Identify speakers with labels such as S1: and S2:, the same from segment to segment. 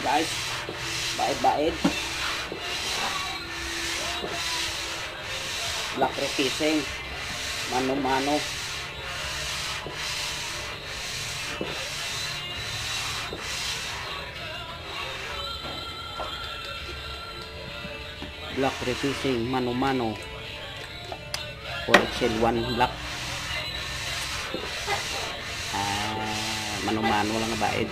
S1: guys. Baid-baid. Black refacing. Mano-mano. Black refacing. Mano-mano. For Excel 1 black. Mano-mano lang na baid.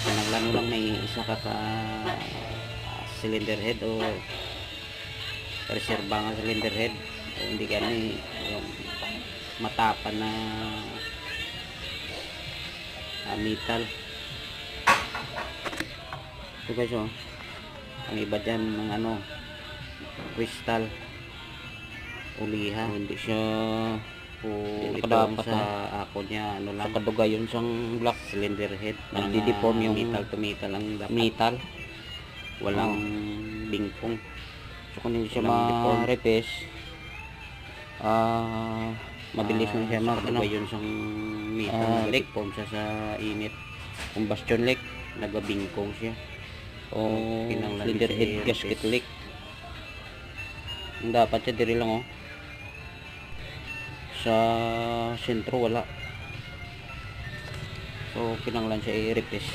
S1: Naglano lang may isa ka cylinder head o reserva nga cylinder head o hindi gani yung matapan na metal. Ito guys, oh, ang iba dyan ng ano, crystal uliha, hindi siya ito sa ako niya ano lang kaduga yun siyang black cylinder head, nagdi-deform yung metal to metal ang metal, walang bingkong. So kung hindi siya ma-repace, mabilis na siya mag-ano yun siyang metal, nag-deform siya sa init, combustion leak, nagabingkong siya o cylinder head gasket leak. Ang dapat siya diri lang, oh, sa sentro wala, so kinanglan siya i-replace.